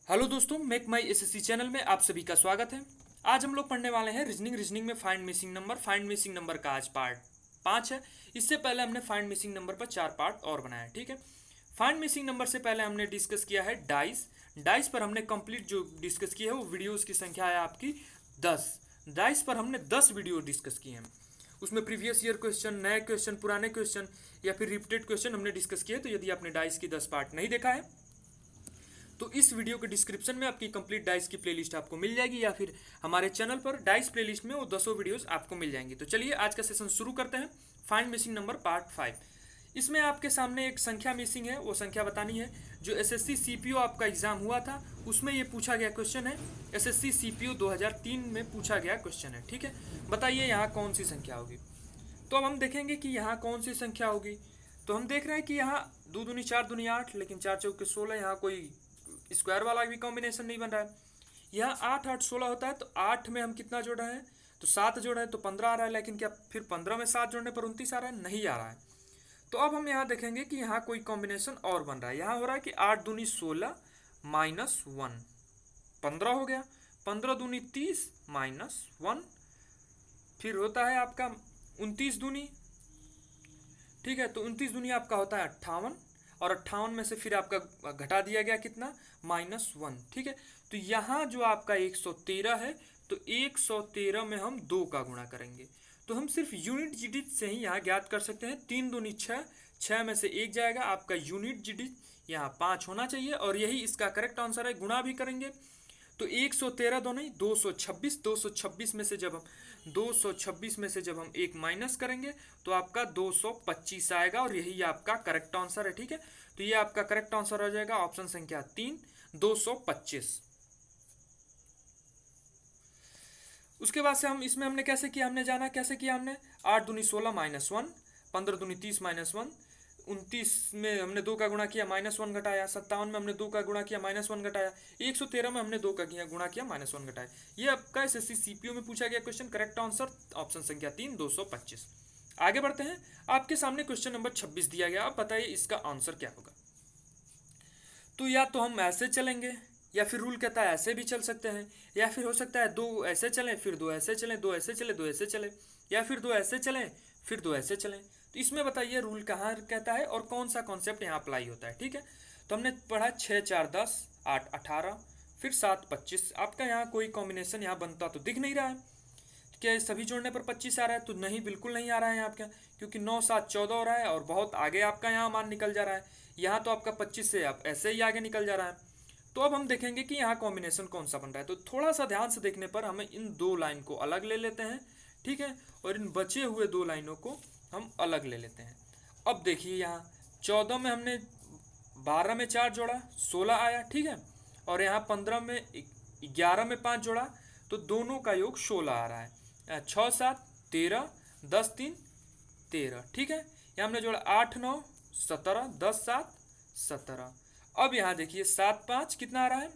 Hello दोस्तों, make माई SSC channel में आप सभी का स्वागत है। आज हम लोग पढ़ने वाले हैं रीजनिंग में फाइंड मिसिंग नंबर का आज पार्ट 5 है। इससे पहले हमने फाइंड मिसिंग नंबर पर 4 पार्ट और बनाया है। ठीक है, फाइंड मिसिंग नंबर से पहले हमने डिस्कस किया है डाइस। डाइस पर हमने कंप्लीट जो डिस्कस किया है वो वीडियोज़ की संख्या है आपकी 10। डाइस पर हमने 10 वीडियो डिस्कस किए हैं। उसमें प्रीवियस ईयर क्वेश्चन, नए क्वेश्चन, पुराने क्वेश्चन या फिर रिपीटेड क्वेश्चन हमने डिस्कस किए। तो यदि आपने डाइस की 10 पार्ट नहीं देखा है तो इस वीडियो के डिस्क्रिप्शन में आपकी कंप्लीट डाइस की प्लेलिस्ट आपको मिल जाएगी, या फिर हमारे चैनल पर डाइस प्लेलिस्ट में वो 10 वीडियोस आपको मिल जाएंगी। तो चलिए आज का सेशन शुरू करते हैं। Find missing number part 5। इसमें आपके सामने एक संख्या मिसिंग है, वो संख्या बतानी है। जो एसएससी सीपीओ आपका एग्जाम हुआ था उसमें ये पूछा गया क्वेश्चन है। एसएससी सीपीओ 2003 में पूछा गया क्वेश्चन है। ठीक है, बताइए यहाँ कौन सी संख्या होगी। तो अब हम देखेंगे कि यहाँ कौन सी संख्या होगी। तो हम देख रहे हैं कि यहाँ 2 दूनी 4 दूनी 8, लेकिन 4 चौके 16, यहाँ कोई स्क्वायर वाला भी कॉम्बिनेशन नहीं बन रहा है। यहाँ 8 8 16 होता है, तो 8 में हम कितना जोड़ रहे हैं, तो 7 जोड़ रहे हैं तो 15 आ रहा है। लेकिन क्या फिर 15 में 7 जोड़ने पर 29 आ रहा है? नहीं आ रहा है। तो अब हम यहाँ देखेंगे कि यहाँ कोई कॉम्बिनेशन और बन रहा है। यहाँ हो रहा है कि 8 दूनी 16 माइनस 1 15 हो गया, 15 दूनी 30 माइनस 1, फिर होता है आपका 29 दूनी। ठीक है, तो 29 दूनी आपका होता है 58, और 58 में से फिर आपका घटा दिया गया कितना, -1। ठीक है, तो यहाँ जो आपका 113 है, तो 113 में हम 2 का गुणा करेंगे। तो हम सिर्फ यूनिट डिजिट से ही यहाँ ज्ञात कर सकते हैं। 3 दूनी 6, 6 में से 1 जाएगा, आपका यूनिट डिजिट यहाँ 5 होना चाहिए, और यही इसका करेक्ट आंसर है। गुणा भी करेंगे तो 113 दो नहीं 226, 226 में से जब हम 226 में से जब हम 1 माइनस करेंगे तो आपका 225 आएगा, और यही आपका करेक्ट आंसर है। ठीक है, तो ये आपका करेक्ट आंसर हो जाएगा ऑप्शन संख्या 3, 225। उसके बाद से हम इसमें हमने कैसे किया, हमने जाना कैसे किया हमने। 8 दूनी 16 -1, 15 दूनी 30 -1, 29 में हमने 2 का गुणा किया -1 घटाया, 57 में हमने 2 का गुणा किया -1 घटाया, 113 में हमने 2 का गुणा किया -1 घटाया। ये आपका एसएससी सीपीओ में पूछा गया क्वेश्चन। करेक्ट आंसर ऑप्शन संख्या 3, 225। आगे बढ़ते हैं। आपके सामने क्वेश्चन नंबर 26 दिया गया। अब बताइए इसका आंसर क्या होगा। तो या तो हम ऐसे चलेंगे, या फिर रूल कहता है ऐसे भी चल सकते हैं, या फिर हो सकता है 2 ऐसे चलें फिर 2 ऐसे चलें, 2 ऐसे चले 2 ऐसे चले, या फिर 2 ऐसे चलें फिर 2 ऐसे चलें। तो इसमें बताइए रूल कहाँ कहता है और कौन सा कॉन्सेप्ट यहाँ अप्लाई होता है। ठीक है, तो हमने पढ़ा 6 4 10, 8 18, फिर 7 25। आपका यहाँ कोई कॉम्बिनेशन यहाँ बनता तो दिख नहीं रहा है। क्या सभी जोड़ने पर 25 आ रहा है? तो नहीं, बिल्कुल नहीं आ रहा है यहाँ आपका, क्योंकि 9 7 14 हो रहा है, और बहुत आगे आपका यहाँ मान निकल जा रहा है। यहाँ तो आपका 25 से आप ऐसे ही आगे निकल जा रहा है। तो अब हम देखेंगे कि यहाँ कॉम्बिनेशन कौन सा बन रहा है। तो थोड़ा सा ध्यान से देखने पर हमें इन 2 लाइन को अलग ले लेते हैं। ठीक है, और इन बचे हुए 2 लाइनों को हम अलग ले लेते हैं। अब देखिए यहाँ 14 में हमने 12 में 4 जोड़ा 16 आया। ठीक है, और यहाँ 15 में 11 में 5 जोड़ा, तो दोनों का योग 16 आ रहा है। 6 7 13, 10 3 13। ठीक है, यहाँ हमने जोड़ा 8 9 17, 10 7 17। अब यहाँ देखिए 7 5 कितना आ रहा है,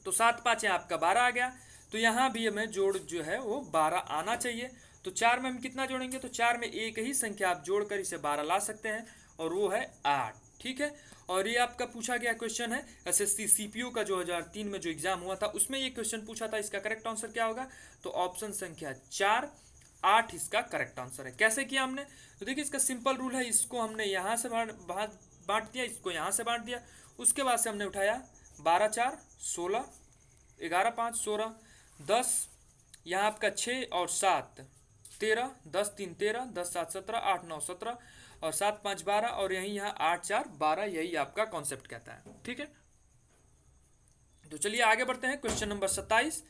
तो 7 5 यहाँ आपका 12 आ गया। तो यहाँ भी हमें जोड़ जो है वो 12 आना चाहिए। तो 4 में हम कितना जोड़ेंगे, तो 4 में एक ही संख्या आप जोड़कर इसे 12 ला सकते हैं, और वो है 8। ठीक है, और ये आपका पूछा गया क्वेश्चन है एसएससी सीपीओ का 2003 में जो एग्जाम हुआ था उसमें ये क्वेश्चन पूछा था। इसका करेक्ट आंसर क्या होगा, तो ऑप्शन संख्या 4 8 इसका करेक्ट आंसर है। कैसे किया हमने, तो देखिए इसका सिंपल रूल है। इसको हमने यहाँ से बांट दिया, इसको यहाँ से बांट दिया, उसके बाद से हमने उठाया 12 4 16, 11 5 16, 10 यहाँ आपका 6 और 7 13, 10 3 13, 10 7 17, 8 9 17, और 7 5 12, और यही यहाँ 8 4 12। यही आपका कॉन्सेप्ट कहता है। ठीक है, तो चलिए आगे बढ़ते हैं। Question number 27।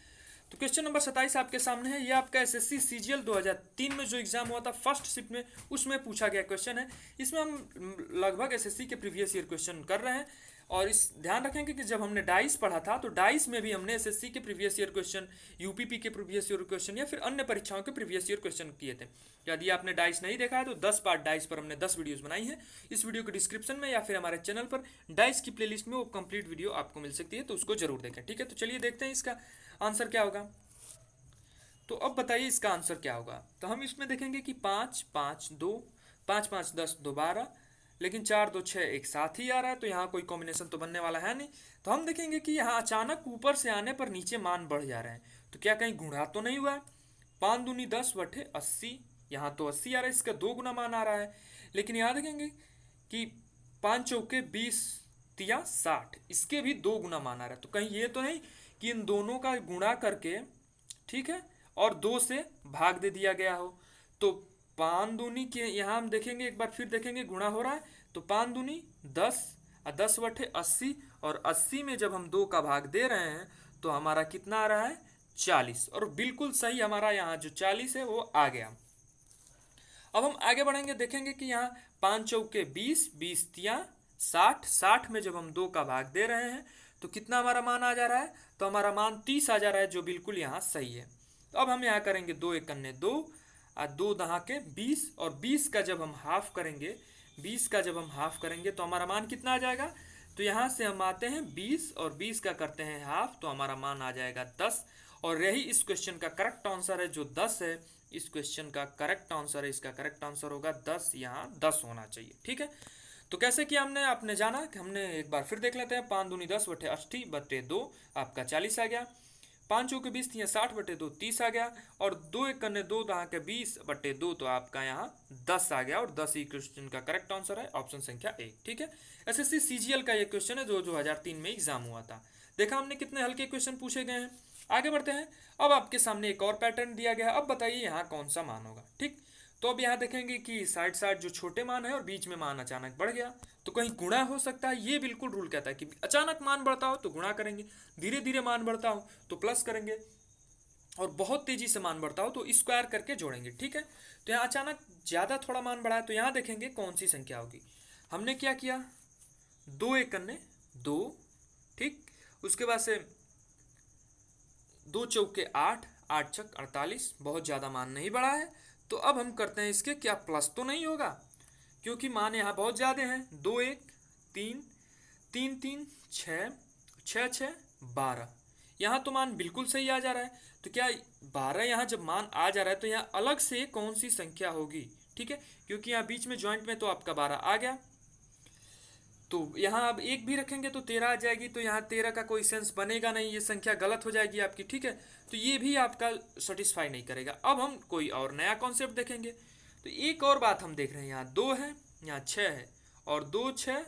तो क्वेश्चन नंबर 27 आपके सामने है। ये आपका एसएससी सीजीएल 2003 में जो एग्जाम हुआ था फर्स्ट शिफ्ट में, उसमें पूछा गया क्वेश्चन है। इसमें हम लगभग एसएससी के प्रीवियस ईयर क्वेश्चन कर रहे हैं, और इस ध्यान रखेंगे कि जब हमने डाइस पढ़ा था तो डाइस में भी हमने एसएससी के प्रीवियस ईयर क्वेश्चन, यूपीपी के प्रीवियस ईयर क्वेश्चन, या फिर अन्य परीक्षाओं के प्रीवियस ईयर क्वेश्चन किए थे। यदि आपने डाइस नहीं देखा है तो 10 पार्ट डाइस पर हमने 10 वीडियोस बनाई हैं। इस वीडियो के डिस्क्रिप्शन में या फिर हमारे चैनल पर डाइस की प्लेलिस्ट में वो कंप्लीट वीडियो आपको मिल सकती है, तो उसको जरूर देखें। ठीक है, तो चलिए देखते हैं इसका आंसर क्या होगा। तो अब बताइए इसका आंसर क्या होगा। तो हम इसमें देखेंगे कि 5 5 2, 5 5 10 2 12, लेकिन 4 2 6 एक साथ ही आ रहा है, तो यहाँ कोई कॉम्बिनेशन तो बनने वाला है नहीं। तो हम देखेंगे कि यहाँ अचानक ऊपर से आने पर नीचे मान बढ़ जा रहे हैं, तो क्या कहीं गुणा तो नहीं हुआ है। 5 दूनी 10 बटे 80, यहाँ तो 80 आ रहा है, इसका 2 गुना मान आ रहा है। लेकिन यहाँ देखेंगे कि 5 चौके 20 तिया 60, इसके भी 2 गुना मान आ रहा है। तो कहीं ये तो नहीं कि इन दोनों का गुणा करके, ठीक है, और 2 से भाग दे दिया गया हो। तो 5 दूनी के यहाँ हम देखेंगे, एक बार फिर देखेंगे गुणा हो रहा है, तो 5 दूनी 10 और 10 बटे 80, और 80 में जब हम 2 का भाग दे रहे हैं तो हमारा कितना आ रहा है 40, और बिल्कुल सही हमारा यहाँ जो 40 है वो आ गया। अब हम आगे बढ़ेंगे, देखेंगे कि यहाँ 5 चौके 20, 20 तिया 60, 60 में जब हम 2 का भाग दे रहे हैं तो कितना हमारा मान आ जा रहा है, तो हमारा मान 30 आ जा रहा है, जो बिल्कुल यहाँ सही है। तो अब हम यहाँ करेंगे 2 एक अन्य 2 और 2 दहा के 20, और 20 का जब हम हाफ करेंगे, 20 का जब हम हाफ करेंगे तो हमारा मान कितना आ जाएगा। तो यहाँ से हम आते हैं 20 और 20 का करते हैं हाफ, तो हमारा मान आ जाएगा 10। और यही इस क्वेश्चन का करेक्ट आंसर है, जो 10 है इस क्वेश्चन का करेक्ट आंसर है। इसका करेक्ट आंसर होगा 10, यहाँ 10 होना चाहिए। ठीक है, तो कैसे किया हमने, आपने जाना कि हमने एक बार फिर देख लेते हैं। 5 दूनी 10 बटे 80 बटे 2 आपका 40 आ गया। 5 चौके 20 तिया 60 बटे 2 30 आ गया, और 2 एक करने 2 दहा के 20 बटे 2, तो आपका यहाँ 10 आ गया, और 10 ही क्वेश्चन का करेक्ट आंसर है, ऑप्शन संख्या 1। ठीक है, एसएससी सीजीएल का ये क्वेश्चन है जो 2003 में एग्जाम हुआ था। देखा हमने कितने हल्के क्वेश्चन पूछे गए हैं। आगे बढ़ते हैं, अब आपके सामने एक और पैटर्न दिया गया है। अब बताइए यहाँ कौन सा मान होगा। ठीक, तो अब यहाँ देखेंगे कि साइड साइड जो छोटे मान है और बीच में मान अचानक बढ़ गया, तो कहीं गुणा हो सकता है। ये बिल्कुल रूल कहता है कि अचानक मान बढ़ता हो तो गुणा करेंगे, धीरे धीरे मान बढ़ता हो तो प्लस करेंगे, और बहुत तेजी से मान बढ़ता हो तो स्क्वायर करके जोड़ेंगे। ठीक है, तो यहाँ अचानक ज़्यादा थोड़ा मान बढ़ा है, तो यहाँ देखेंगे कौन सी संख्या होगी। हमने क्या किया, 2 एक अन्य 2, ठीक, उसके बाद से 2 चौके 8, 8 छक 48, बहुत ज़्यादा मान नहीं बढ़ा है। तो अब हम करते हैं इसके, क्या प्लस तो नहीं होगा, क्योंकि मान यहाँ बहुत ज़्यादा हैं। 2 1 3, 3 3 6, 6 6 12, यहाँ तो मान बिल्कुल सही आ जा रहा है। तो क्या 12 यहाँ जब मान आ जा रहा है तो यहाँ अलग से कौन सी संख्या होगी। ठीक है, क्योंकि यहाँ बीच में ज्वाइंट में तो आपका 12 आ गया, तो यहाँ अब एक भी रखेंगे तो 13 आ जाएगी, तो यहाँ 13 का कोई सेंस बनेगा नहीं, ये संख्या गलत हो जाएगी आपकी। ठीक है, तो ये भी आपका सेटिस्फाई नहीं करेगा। अब हम कोई और नया कॉन्सेप्ट देखेंगे। तो एक और बात हम देख रहे हैं, यहाँ 2 है, यहाँ 6 है, और 2 6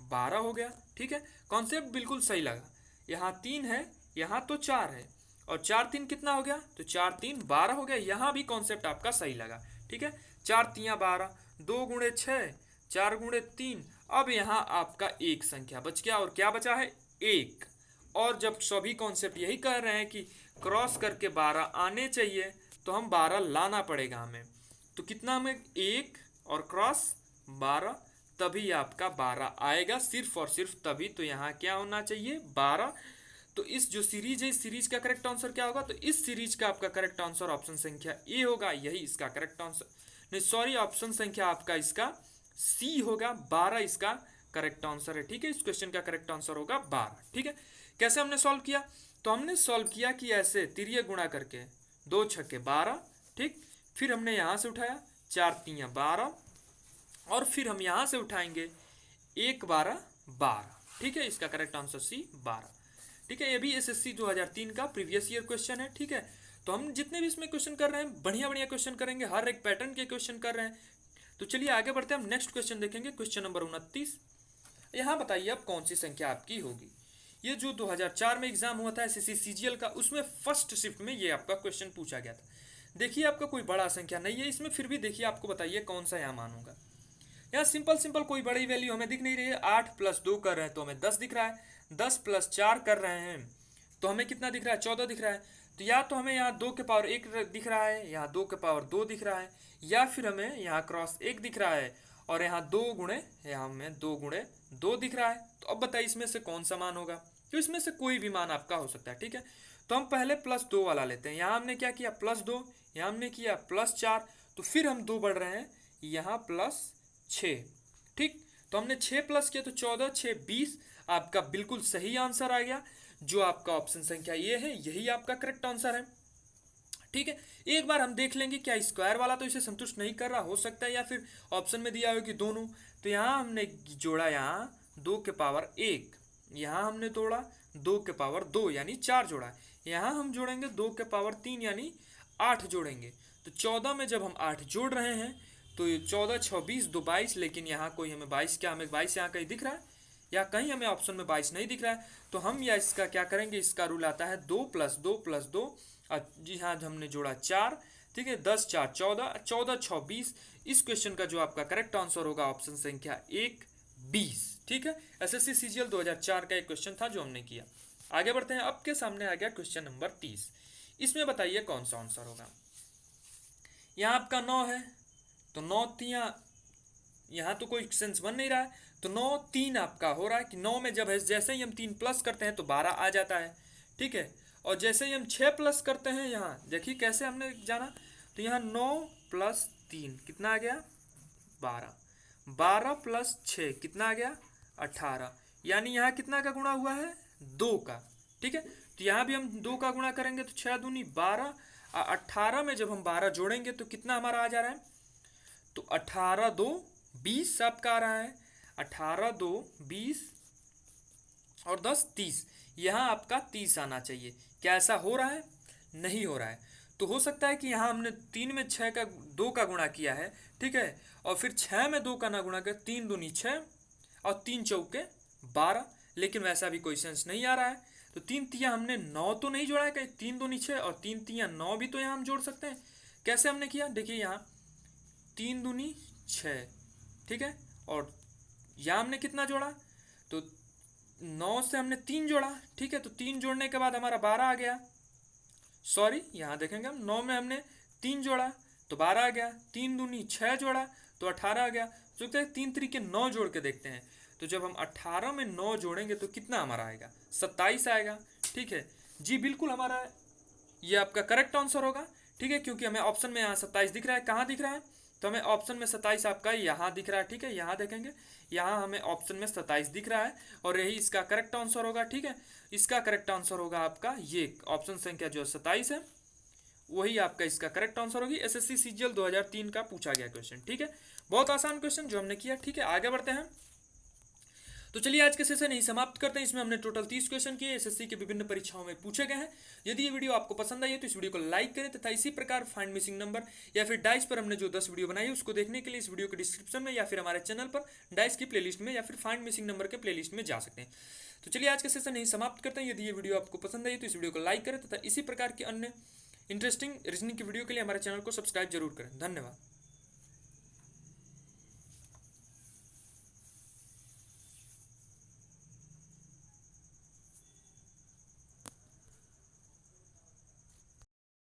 12 हो गया। ठीक है, कॉन्सेप्ट बिल्कुल सही लगा। यहाँ 3 है, यहाँ तो 4 है, और 4 3 कितना हो गया, तो 4 3 12 हो गया। यहाँ भी कॉन्सेप्ट आपका सही लगा। ठीक है, 4 तिया 12, 2 गुणे 6, 4 गुणे 3। अब यहाँ आपका एक संख्या बच गया, और क्या बचा है, 1। और जब सभी कॉन्सेप्ट यही कह रहे हैं कि क्रॉस करके 12 आने चाहिए, तो हम 12 लाना पड़ेगा हमें। तो कितना हमें, 1 और क्रॉस 12, तभी आपका 12 आएगा, सिर्फ और सिर्फ तभी। तो यहाँ क्या होना चाहिए, 12। तो इस जो सीरीज है, इस सीरीज का करेक्ट आंसर क्या होगा, तो इस सीरीज का आपका करेक्ट आंसर ऑप्शन संख्या ए होगा, यही इसका करेक्ट आंसर, नहीं सॉरी, ऑप्शन संख्या आपका इसका सी होगा, 12 इसका करेक्ट आंसर है। ठीक है, इस क्वेश्चन का करेक्ट आंसर होगा 12। ठीक है, कैसे हमने सॉल्व किया, तो हमने सॉल्व किया कि ऐसे तिरिया गुणा करके 2 छक्के 12, ठीक, फिर हमने यहाँ से उठाया 4 तिया 12, और फिर हम यहाँ से उठाएंगे 1 12 12। ठीक है, इसका करेक्ट आंसर सी 12। ठीक है, ये भी एसएससी 2003 का प्रीवियस ईयर क्वेश्चन है। ठीक है, तो हम जितने भी इसमें क्वेश्चन कर रहे हैं बढ़िया बढ़िया क्वेश्चन करेंगे, हर एक पैटर्न के क्वेश्चन कर रहे हैं। तो चलिए आगे बढ़ते हैं, हम नेक्स्ट क्वेश्चन देखेंगे, क्वेश्चन नंबर 29। यहाँ बताइए अब कौन सी संख्या आपकी होगी। ये जो 2004 में एग्जाम हुआ था एसएससी सीजीएल का, उसमें फर्स्ट शिफ्ट में ये आपका क्वेश्चन पूछा गया था। देखिए आपका कोई बड़ा संख्या नहीं है इसमें, फिर भी देखिए आपको बताइए कौन सा यहाँ मान होगा। यहाँ सिंपल कोई बड़ी वैल्यू हमें दिख नहीं रही है। 8 + 2 कर रहे हैं तो हमें 10 दिख रहा है, 10 + 4 कर रहे हैं तो हमें कितना दिख रहा है, 14 दिख रहा है। तो या तो हमें यहाँ 2 के पावर 1 दिख रहा है, यहाँ 2 के पावर 2 दिख रहा है, या फिर हमें यहाँ क्रॉस 1 दिख रहा है, और यहाँ 2 गुणे, यहाँ हमें 2 गुणे 2 दिख रहा है। तो अब बताइए इसमें से कौन सा मान होगा। तो इसमें से कोई भी मान आपका हो सकता है। ठीक है, तो हम पहले +2 वाला लेते हैं। यहाँ हमने क्या किया, +2, यहाँ हमने किया +4, तो फिर हम 2 बढ़ रहे हैं, यहाँ +6। ठीक, तो हमने 6 प्लस किया तो 14, 6 20, आपका बिल्कुल सही आंसर आ गया, जो आपका ऑप्शन संख्या ये है, यही आपका करेक्ट आंसर है। ठीक है, एक बार हम देख लेंगे क्या स्क्वायर वाला तो इसे संतुष्ट नहीं कर रहा, हो सकता है या फिर ऑप्शन में दिया हो कि दोनों। तो यहाँ हमने जोड़ा यहाँ 2 के पावर 1, यहाँ हमने तोड़ा 2 के पावर 2 यानी 4 जोड़ा। यहाँ हम जोड़ेंगे 2 के पावर 3 यानी 8 जोड़ेंगे। तो 14 में जब हम 8 जोड़ रहे हैं तो ये 14 6 20 2 22, लेकिन यहाँ कोई हमें 22, क्या हमें 22 यहाँ कहीं दिख रहा है? या कहीं हमें ऑप्शन में 22 नहीं दिख रहा है। तो हम या इसका क्या करेंगे, इसका रूल आता है 2 + 2 + 2। जी हाँ, हमने जोड़ा 4, ठीक है, 10 4 14, 14 6 20। इस क्वेश्चन का जो आपका करेक्ट आंसर होगा ऑप्शन संख्या 1 20। ठीक है, एसएससी सीजीएल 2004 का एक क्वेश्चन था जो हमने किया। आगे बढ़ते हैं, अब के सामने आ गया क्वेश्चन नंबर 30। इसमें बताइए कौन सा आंसर होगा। यहाँ आपका 9 है तो 9 तिया, यहाँ तो कोई सेंस बन नहीं रहा है, तो 9 3 आपका हो रहा है कि 9 में जब है जैसे ही हम 3 प्लस करते हैं तो 12 आ जाता है। ठीक है, और जैसे ही हम 6 प्लस करते हैं, यहाँ देखिए कैसे हमने जाना, तो यहाँ 9 + 3 कितना आ गया 12, 12 + 6 कितना आ गया 18, यानी यहाँ कितना का गुणा हुआ है 2 का। ठीक है, तो यहाँ भी हम 2 का गुणा करेंगे तो 6 दूनी 12, 18 में जब हम 12 जोड़ेंगे तो कितना हमारा आ जा रहा है, तो 18 2 20 आपका आ रहा है, 18 2 20 और 10 30, यहाँ आपका 30 आना चाहिए। क्या ऐसा हो रहा है? नहीं हो रहा है। तो हो सकता है कि यहाँ हमने 3 में 6 का 2 का गुणा किया है, ठीक है, और फिर 6 में 2 का ना गुणा कर, 3 दूनी 6 और 3 चौके 12, लेकिन वैसा भी कोई सेंस नहीं आ रहा है। तो 3 तिया हमने 9 तो नहीं जोड़ा है, कहीं 3 दूनी 6 और 3 तिया 9 भी तो यहाँ हम जोड़ सकते हैं। कैसे हमने किया, देखिए यहाँ 3 दूनी 6, ठीक है, और यहाँ हमने कितना जोड़ा, तो 9 से हमने 3 जोड़ा, ठीक है, तो 3 जोड़ने के बाद हमारा 12 आ गया। सॉरी, यहाँ देखेंगे हम 9 में हमने 3 जोड़ा तो 12 आ गया, 3 दूनी 6 जोड़ा तो 18 आ गया। तो 3 तरीके 9 जोड़ के देखते हैं, तो जब हम 18 में 9 जोड़ेंगे तो कितना हमारा आएगा 27 आएगा। ठीक है जी, बिल्कुल हमारा ये आपका करेक्ट आंसर होगा। ठीक है, क्योंकि हमें ऑप्शन में यहाँ 27 दिख रहा है। कहाँ दिख रहा है, तो हमें ऑप्शन में 27 आपका यहाँ दिख रहा है। ठीक है, यहाँ देखेंगे, यहाँ हमें ऑप्शन में 27 दिख रहा है और यही इसका करेक्ट आंसर होगा। ठीक है, इसका करेक्ट आंसर होगा आपका ये ऑप्शन संख्या जो 27 है, वही आपका इसका करेक्ट आंसर होगी। एसएससी सीजीएल 2003 का पूछा गया क्वेश्चन। ठीक है, बहुत आसान क्वेश्चन जो हमने किया। ठीक है, आगे बढ़ते हैं। तो चलिए आज के सेशन यही समाप्त करते हैं। इसमें हमने टोटल 30 क्वेश्चन किए, एसएससी के विभिन्न परीक्षाओं में पूछे गए हैं। यदि ये वीडियो आपको पसंद आई है तो इस वीडियो को लाइक करें तथा इसी प्रकार फाइंड मिसिंग नंबर या फिर डाइस पर हमने जो 10 वीडियो बनाई है उसको देखने के लिए इस वीडियो के डिस्क्रिप्शन में या फिर हमारे चैनल पर डाइस की प्लेलिस्ट में या फिर फाइंड मिसिंग नंबर के प्लेलिस्ट में जा सकते हैं। तो चलिए आज के सेशन यही समाप्त करते हैं। यदि ये वीडियो आपको पसंद आई तो इस वीडियो को लाइक करें तथा इसी प्रकार के अन्य इंटरेस्टिंग रीजनिंग की वीडियो के लिए हमारे चैनल को सब्सक्राइब जरूर करें। धन्यवाद।